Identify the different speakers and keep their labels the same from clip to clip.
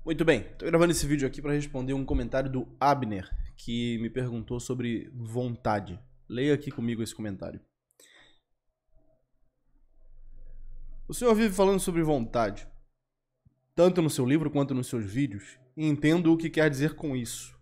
Speaker 1: Muito bem, estou gravando esse vídeo aqui para responder um comentário do Abner, que me perguntou sobre vontade. Leia aqui comigo esse comentário. O senhor vive falando sobre vontade, tanto no seu livro quanto nos seus vídeos, e entendo o que quer dizer com isso.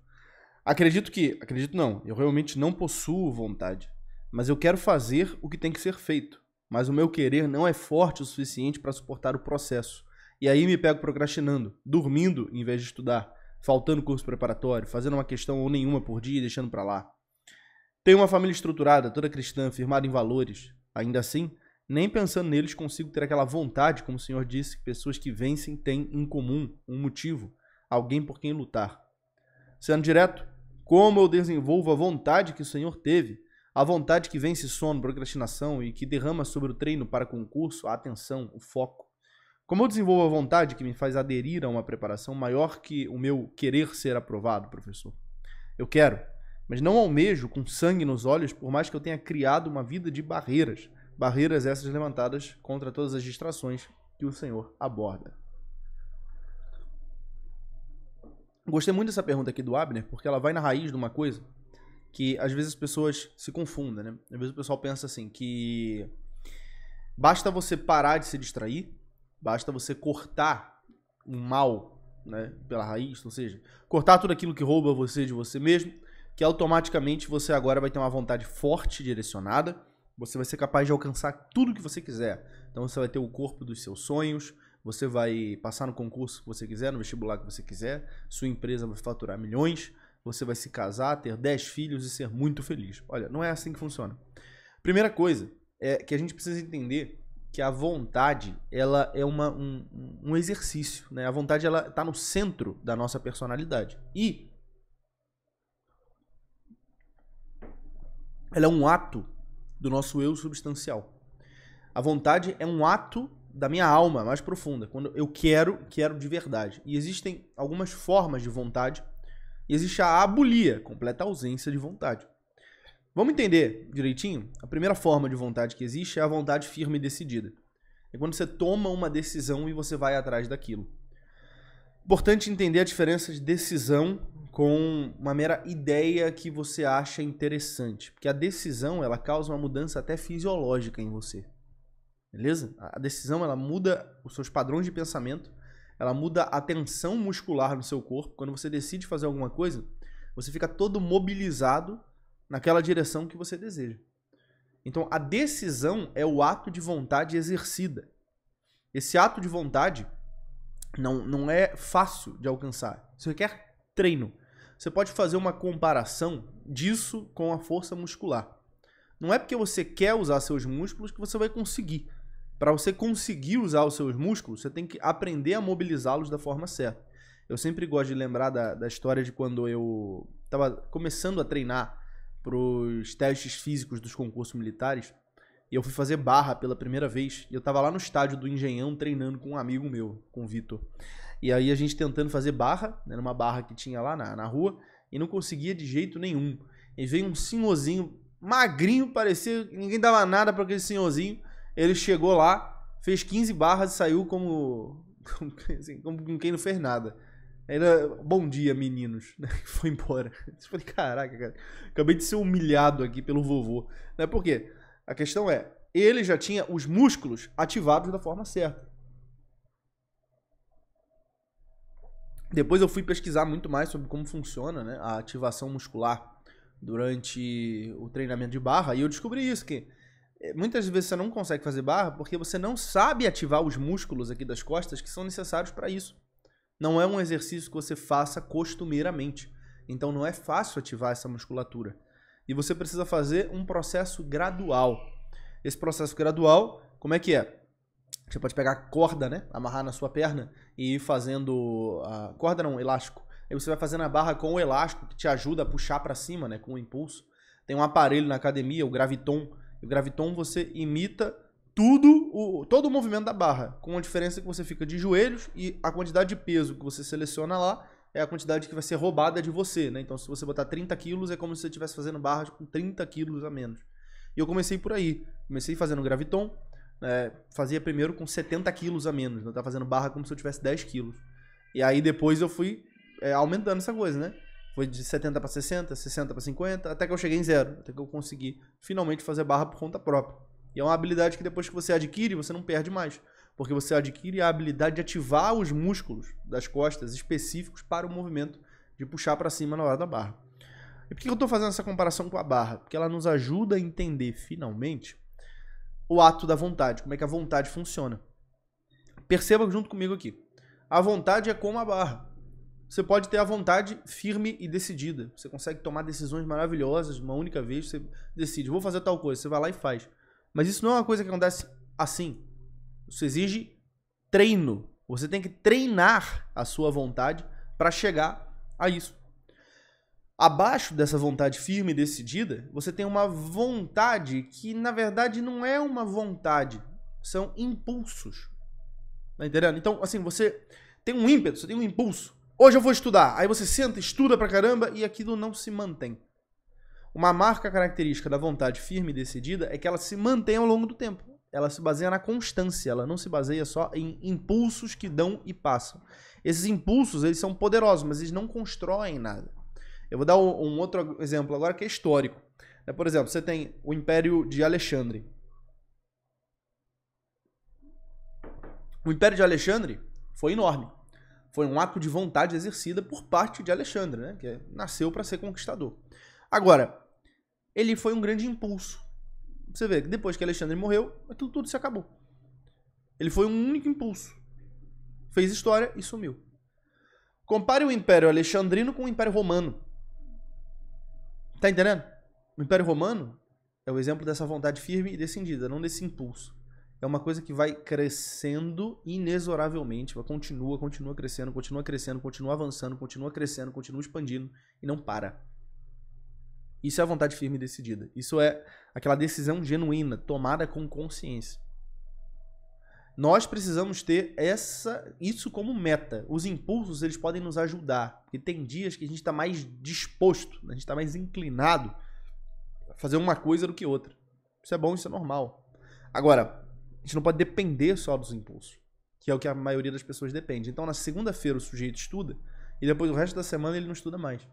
Speaker 1: Acredito não, eu realmente não possuo vontade, mas eu quero fazer o que tem que ser feito, mas o meu querer não é forte o suficiente para suportar o processo. E aí me pego procrastinando, dormindo em vez de estudar, faltando curso preparatório, fazendo uma questão ou nenhuma por dia e deixando para lá. Tenho uma família estruturada, toda cristã, firmada em valores. Ainda assim, nem pensando neles consigo ter aquela vontade, como o Senhor disse, que pessoas que vencem têm em comum, um motivo, alguém por quem lutar. Sendo direto, como eu desenvolvo a vontade que o Senhor teve, a vontade que vence sono, procrastinação e que derrama sobre o treino para concurso a atenção, o foco. Como eu desenvolvo a vontade que me faz aderir a uma preparação maior que o meu querer ser aprovado, professor? Eu quero, mas não almejo com sangue nos olhos, por mais que eu tenha criado uma vida de barreiras. Barreiras essas levantadas contra todas as distrações que o Senhor aborda. Gostei muito dessa pergunta aqui do Abner, porque ela vai na raiz de uma coisa que às vezes as pessoas se confundem, né? Às vezes o pessoal pensa assim, que basta você parar de se distrair, basta você cortar um mal, né, pela raiz, ou seja, cortar tudo aquilo que rouba você de você mesmo, que automaticamente você agora vai ter uma vontade forte, direcionada, você vai ser capaz de alcançar tudo que você quiser. Então você vai ter o corpo dos seus sonhos, você vai passar no concurso que você quiser, no vestibular que você quiser, sua empresa vai faturar milhões, você vai se casar, ter 10 filhos e ser muito feliz. Olha, não é assim que funciona. Primeira coisa é que a gente precisa entender que a vontade, ela é um exercício, né? A vontade, ela está no centro da nossa personalidade. E ela é um ato do nosso eu substancial. A vontade é um ato da minha alma mais profunda, quando eu quero de verdade. E existem algumas formas de vontade, e existe a abulia, completa ausência de vontade. Vamos entender direitinho? A primeira forma de vontade que existe é a vontade firme e decidida. É quando você toma uma decisão e você vai atrás daquilo. Importante entender a diferença de decisão com uma mera ideia que você acha interessante. Porque a decisão, ela causa uma mudança até fisiológica em você. Beleza? A decisão, ela muda os seus padrões de pensamento, ela muda a tensão muscular no seu corpo. Quando você decide fazer alguma coisa, você fica todo mobilizado naquela direção que você deseja. Então, a decisão é o ato de vontade exercida. Esse ato de vontade não é fácil de alcançar. Isso requer treino. Você pode fazer uma comparação disso com a força muscular. Não é porque você quer usar seus músculos que você vai conseguir. Para você conseguir usar os seus músculos, você tem que aprender a mobilizá-los da forma certa. Eu sempre gosto de lembrar da história de quando eu estava começando a treinar para os testes físicos dos concursos militares, e eu fui fazer barra pela primeira vez, e eu estava lá no estádio do Engenhão treinando com um amigo meu, com o Vitor. E aí a gente tentando fazer barra, né, numa barra que tinha lá na rua, e não conseguia de jeito nenhum. E veio um senhorzinho magrinho, parecia que ninguém dava nada para aquele senhorzinho. Ele chegou lá, fez 15 barras e saiu como quem não fez nada. Era, bom dia, meninos. Foi embora. Eu falei, caraca, cara. Acabei de ser humilhado aqui pelo vovô. Por quê? A questão é, ele já tinha os músculos ativados da forma certa. Depois eu fui pesquisar muito mais sobre como funciona, né, a ativação muscular durante o treinamento de barra. E eu descobri isso, que muitas vezes você não consegue fazer barra porque você não sabe ativar os músculos aqui das costas que são necessários para isso. Não é um exercício que você faça costumeiramente. Então não é fácil ativar essa musculatura. E você precisa fazer um processo gradual. Esse processo gradual, como é que é? Você pode pegar a corda, né? Amarrar na sua perna e ir fazendo... corda não, elástico. Aí você vai fazendo a barra com o elástico, que te ajuda a puxar para cima, né? Com o impulso. Tem um aparelho na academia, o Graviton. E o Graviton você imita todo o movimento da barra, com a diferença que você fica de joelhos e a quantidade de peso que você seleciona lá é a quantidade que vai ser roubada de você, né? Então, se você botar 30 quilos, é como se você estivesse fazendo barras com 30 quilos a menos. E eu comecei por aí. Comecei fazendo Graviton, fazia primeiro com 70 quilos a menos. Eu estava fazendo barra como se eu tivesse 10 quilos. E aí depois eu fui aumentando essa coisa, né? Foi de 70 para 60, 60 para 50, até que eu cheguei em 0. Até que eu consegui finalmente fazer barra por conta própria. E é uma habilidade que depois que você adquire, você não perde mais. Porque você adquire a habilidade de ativar os músculos das costas específicos para o movimento de puxar para cima na hora da barra. E por que eu estou fazendo essa comparação com a barra? Porque ela nos ajuda a entender, finalmente, o ato da vontade, como é que a vontade funciona. Perceba junto comigo aqui. A vontade é como a barra. Você pode ter a vontade firme e decidida. Você consegue tomar decisões maravilhosas uma única vez. Você decide, vou fazer tal coisa. Você vai lá e faz. Mas isso não é uma coisa que acontece assim. Isso exige treino. Você tem que treinar a sua vontade para chegar a isso. Abaixo dessa vontade firme e decidida, você tem uma vontade que, na verdade, não é uma vontade. São impulsos. Tá entendendo? Então, assim, você tem um ímpeto, você tem um impulso. Hoje eu vou estudar. Aí você senta, estuda pra caramba e aquilo não se mantém. Uma marca característica da vontade firme e decidida é que ela se mantém ao longo do tempo. Ela se baseia na constância, ela não se baseia só em impulsos que dão e passam. Esses impulsos, eles são poderosos, mas eles não constroem nada. Eu vou dar um outro exemplo agora que é histórico. Por exemplo, você tem o Império de Alexandre. O Império de Alexandre foi enorme. Foi um ato de vontade exercida por parte de Alexandre, né? Que nasceu para ser conquistador. Agora, ele foi um grande impulso. Você vê que depois que Alexandre morreu, aquilo tudo se acabou. Ele foi um único impulso. Fez história e sumiu. Compare o Império Alexandrino com o Império Romano. Tá entendendo? O Império Romano é o exemplo dessa vontade firme e decidida, não desse impulso. É uma coisa que vai crescendo inexoravelmente, continua crescendo, continua avançando, continua crescendo, continua expandindo e não para. Isso é a vontade firme e decidida. Isso é aquela decisão genuína, tomada com consciência. Nós precisamos ter isso como meta. Os impulsos, eles podem nos ajudar. Porque tem dias que a gente está mais disposto, a gente está mais inclinado a fazer uma coisa do que outra. Isso é bom, isso é normal. Agora, a gente não pode depender só dos impulsos, que é o que a maioria das pessoas depende. Então, na segunda-feira o sujeito estuda e depois o resto da semana ele não estuda mais.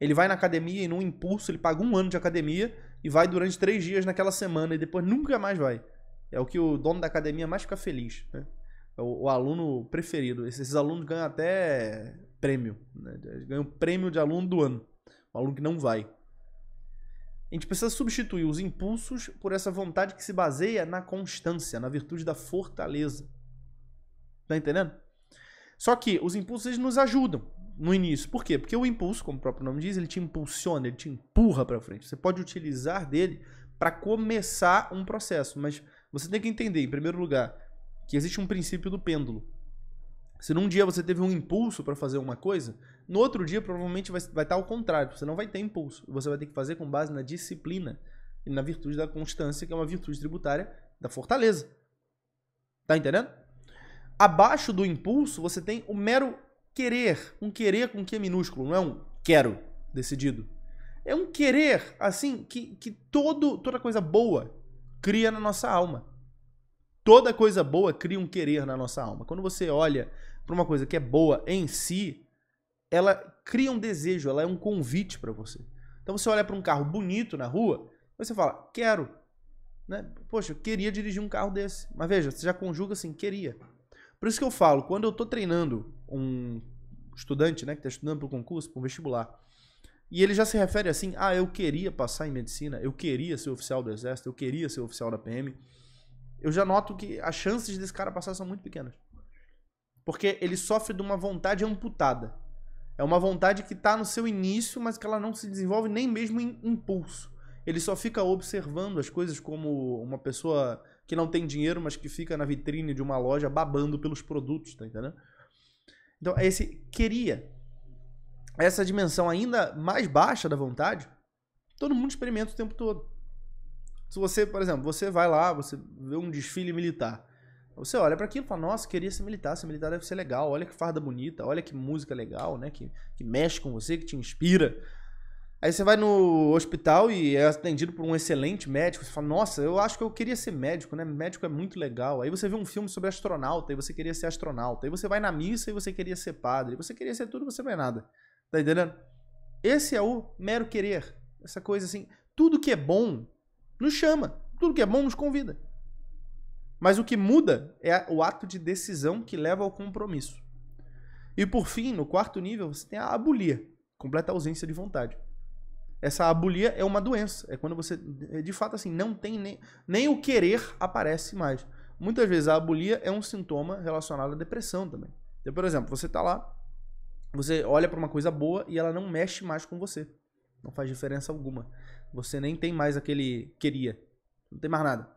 Speaker 1: Ele vai na academia e num impulso, ele paga 1 ano de academia e vai durante 3 dias naquela semana e depois nunca mais vai. É o que o dono da academia mais fica feliz, né? É o aluno preferido. Esses alunos ganham até prêmio, né? Ganham prêmio de aluno do ano. O aluno que não vai. A gente precisa substituir os impulsos por essa vontade que se baseia na constância, na virtude da fortaleza. Tá entendendo? Só que os impulsos eles nos ajudam no início. Por quê? Porque o impulso, como o próprio nome diz, ele te impulsiona, ele te empurra para frente. Você pode utilizar dele para começar um processo, mas você tem que entender, em primeiro lugar, que existe um princípio do pêndulo. Se num dia você teve um impulso para fazer uma coisa, no outro dia provavelmente vai estar ao contrário. Você não vai ter impulso. Você vai ter que fazer com base na disciplina e na virtude da constância, que é uma virtude tributária da fortaleza. Tá entendendo? Abaixo do impulso, você tem o mero querer. Um querer com Q minúsculo, não é um quero decidido. É um querer, assim, que toda coisa boa cria na nossa alma. Toda coisa boa cria um querer na nossa alma. Quando você olha para uma coisa que é boa em si, ela cria um desejo, ela é um convite para você. Então você olha para um carro bonito na rua, você fala, quero. Né? Poxa, eu queria dirigir um carro desse. Mas veja, você já conjuga assim, queria. Por isso que eu falo, quando eu estou treinando um estudante, né, que está estudando para o concurso, para o vestibular, e ele já se refere assim, eu queria passar em medicina, eu queria ser oficial do exército, eu queria ser oficial da PM, eu já noto que as chances desse cara passar são muito pequenas. Porque ele sofre de uma vontade amputada. É uma vontade que está no seu início, mas que ela não se desenvolve nem mesmo em impulso. Ele só fica observando as coisas como uma pessoa que não tem dinheiro, mas que fica na vitrine de uma loja babando pelos produtos, tá entendendo? Então, esse queria. Essa dimensão ainda mais baixa da vontade, todo mundo experimenta o tempo todo. Se você, por exemplo, você vai lá, você vê um desfile militar. Você olha para aquilo e fala, nossa, queria ser militar deve ser legal, olha que farda bonita, olha que música legal, né? Que mexe com você, que te inspira. Aí você vai no hospital e é atendido por um excelente médico. Você fala, nossa, eu acho que eu queria ser médico, né? Médico é muito legal. Aí você vê um filme sobre astronauta e você queria ser astronauta. Aí você vai na missa e você queria ser padre. Você queria ser tudo e você não é nada. Tá entendendo? Esse é o mero querer. Essa coisa assim. Tudo que é bom nos chama. Tudo que é bom nos convida. Mas o que muda é o ato de decisão que leva ao compromisso. E por fim, no quarto nível, você tem a abulia. Completa ausência de vontade. Essa abulia é uma doença. É quando você, de fato, assim, não tem nem o querer aparece mais. Muitas vezes a abulia é um sintoma relacionado à depressão também. Então, por exemplo, você tá lá, você olha para uma coisa boa e ela não mexe mais com você. Não faz diferença alguma. Você nem tem mais aquele queria. Não tem mais nada.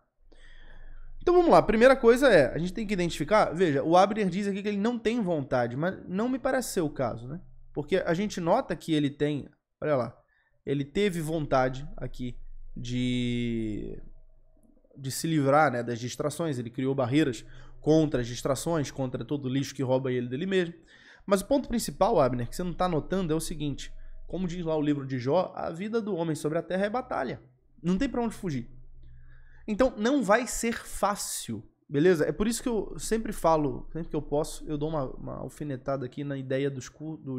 Speaker 1: Então vamos lá. A primeira coisa é, a gente tem que identificar, veja, o Abner diz aqui que ele não tem vontade, mas não me parece ser o caso, né? Porque a gente nota que ele tem, olha lá, ele teve vontade aqui de se livrar, né, das distrações. Ele criou barreiras contra as distrações, contra todo o lixo que rouba ele dele mesmo. Mas o ponto principal, Abner, que você não está notando é o seguinte. Como diz lá o livro de Jó, a vida do homem sobre a terra é batalha. Não tem para onde fugir. Então não vai ser fácil, beleza? É por isso que eu sempre falo, sempre que eu posso, eu dou uma alfinetada aqui na ideia dos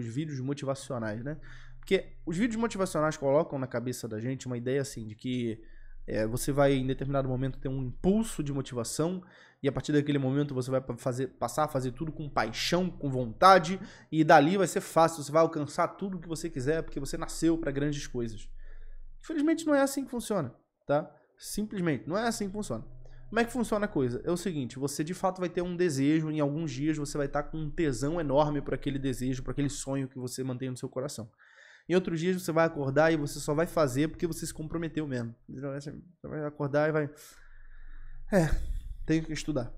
Speaker 1: vídeos motivacionais, né? Porque os vídeos motivacionais colocam na cabeça da gente uma ideia assim, de que você vai em determinado momento ter um impulso de motivação e a partir daquele momento você vai passar a fazer tudo com paixão, com vontade e dali vai ser fácil, você vai alcançar tudo o que você quiser porque você nasceu para grandes coisas. Infelizmente não é assim que funciona, tá? Simplesmente, não é assim que funciona. Como é que funciona a coisa? É o seguinte, você de fato vai ter um desejo, em alguns dias você vai estar com um tesão enorme por aquele desejo, por aquele sonho que você mantém no seu coração. Em outros dias você vai acordar e você só vai fazer porque você se comprometeu mesmo. Você vai acordar e vai... tenho que estudar.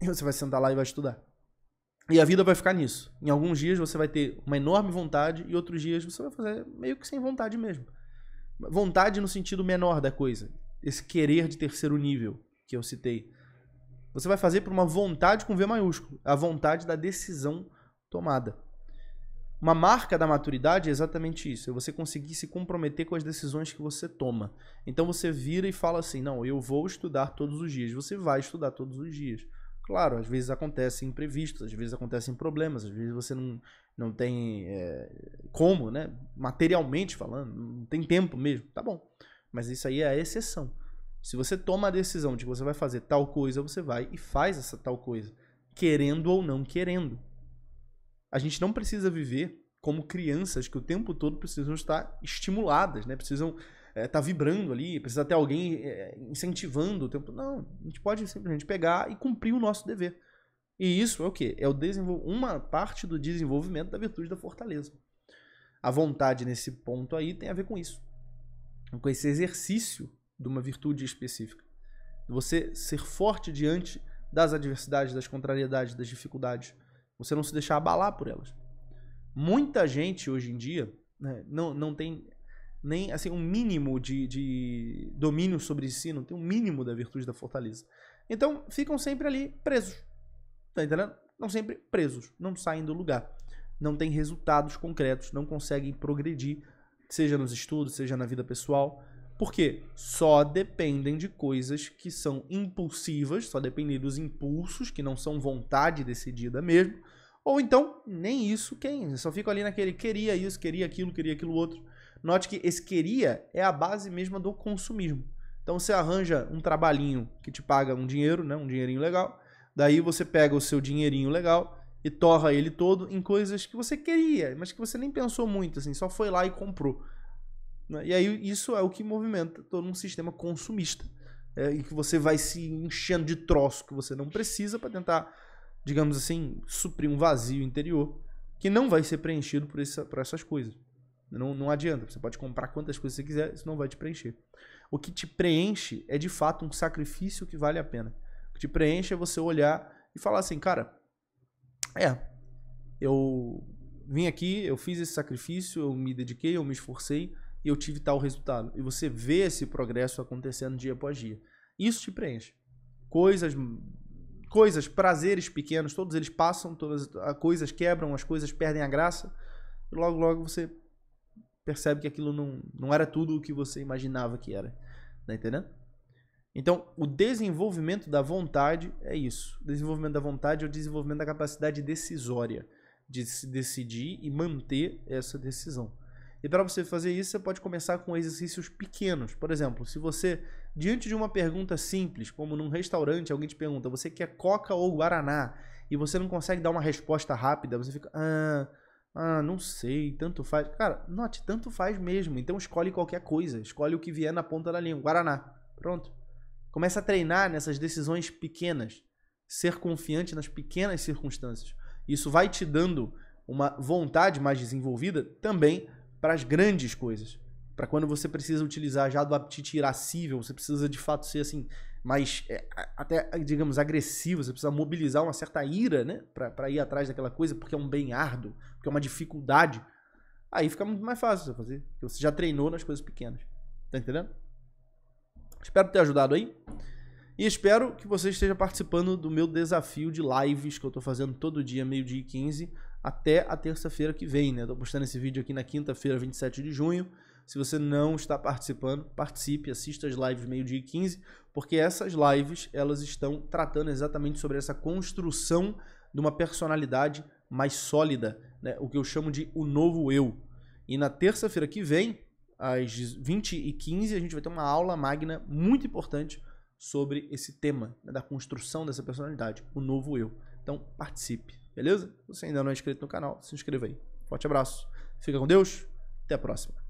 Speaker 1: E você vai sentar lá e vai estudar. E a vida vai ficar nisso. Em alguns dias você vai ter uma enorme vontade e outros dias você vai fazer meio que sem vontade mesmo. Vontade no sentido menor da coisa. Esse querer de terceiro nível que eu citei. Você vai fazer por uma vontade com V maiúsculo. A vontade da decisão tomada. Uma marca da maturidade é exatamente isso. É você conseguir se comprometer com as decisões que você toma. Então você vira e fala assim, não, eu vou estudar todos os dias. Você vai estudar todos os dias. Claro, às vezes acontecem imprevistos, às vezes acontecem problemas, às vezes você não tem como, né? Materialmente falando, não tem tempo mesmo. Tá bom. Mas isso aí é a exceção. Se você toma a decisão de que você vai fazer tal coisa, você vai e faz essa tal coisa. Querendo ou não querendo. A gente não precisa viver como crianças que o tempo todo precisam estar estimuladas, né? Precisam estar vibrando ali, precisa ter alguém incentivando o tempo. Não, a gente pode simplesmente pegar e cumprir o nosso dever. E isso é o quê? É uma parte do desenvolvimento da virtude da fortaleza. A vontade nesse ponto aí tem a ver com isso. Com esse exercício de uma virtude específica. Você ser forte diante das adversidades, das contrariedades, das dificuldades. Você não se deixar abalar por elas. Muita gente hoje em dia, né, não tem nem assim, um mínimo de domínio sobre si, não tem um mínimo da virtude da fortaleza. Então ficam sempre ali presos. Tá entendendo? Estão sempre presos, não saem do lugar. Não tem resultados concretos, não conseguem progredir, seja nos estudos, seja na vida pessoal. Por quê? Só dependem de coisas que são impulsivas, só dependem dos impulsos, que não são vontade decidida mesmo, ou então nem isso, só fica ali naquele queria isso, queria aquilo outro. Note que esse queria é a base mesma do consumismo. Então você arranja um trabalhinho que te paga um dinheiro, né, um dinheirinho legal, daí você pega o seu dinheirinho legal e torra ele todo em coisas que você queria, mas que você nem pensou muito, assim, só foi lá e comprou. E aí isso é o que movimenta todo um sistema consumista. E que você vai se enchendo de troço que você não precisa para tentar, digamos assim, suprir um vazio interior que não vai ser preenchido por essas coisas. Não adianta. Você pode comprar quantas coisas você quiser, isso não vai te preencher. O que te preenche é de fato um sacrifício que vale a pena. O que te preenche é você olhar e falar assim, cara, eu vim aqui, eu fiz esse sacrifício, eu me dediquei, eu me esforcei, e eu tive tal resultado. E você vê esse progresso acontecendo dia após dia. Isso te preenche. Coisas, prazeres pequenos, todos eles passam, todas as coisas quebram, as coisas perdem a graça. E logo, logo você percebe que aquilo não era tudo o que você imaginava que era. Tá entendendo? Então, o desenvolvimento da vontade é isso. O desenvolvimento da vontade é o desenvolvimento da capacidade decisória de se decidir e manter essa decisão. E para você fazer isso, você pode começar com exercícios pequenos. Por exemplo, se você, diante de uma pergunta simples, como num restaurante, alguém te pergunta, você quer Coca ou Guaraná? E você não consegue dar uma resposta rápida, você fica, não sei, tanto faz. Cara, note, tanto faz mesmo. Então escolhe qualquer coisa, escolhe o que vier na ponta da língua. Guaraná, pronto. Começa a treinar nessas decisões pequenas, ser confiante nas pequenas circunstâncias. Isso vai te dando uma vontade mais desenvolvida também para as grandes coisas. Para quando você precisa utilizar já do apetite irascível, você precisa de fato ser assim, mais, até, digamos, agressivo, você precisa mobilizar uma certa ira, né, para ir atrás daquela coisa, porque é um bem árduo, porque é uma dificuldade. Aí fica muito mais fácil você fazer, porque você já treinou nas coisas pequenas. Tá entendendo? Espero ter ajudado aí. E espero que você esteja participando do meu desafio de lives que eu estou fazendo todo dia, 12h15, até a terça-feira que vem, né? Estou postando esse vídeo aqui na quinta-feira, 27 de junho. Se você não está participando, participe, assista as lives 12h15, porque essas lives, elas estão tratando exatamente sobre essa construção de uma personalidade mais sólida, né? O que eu chamo de o novo eu. E na terça-feira que vem, às 20h15, a gente vai ter uma aula magna muito importante sobre esse tema, né, da construção dessa personalidade, o novo eu. Então, participe, beleza? Se você ainda não é inscrito no canal, se inscreva aí. Forte abraço, fica com Deus, até a próxima.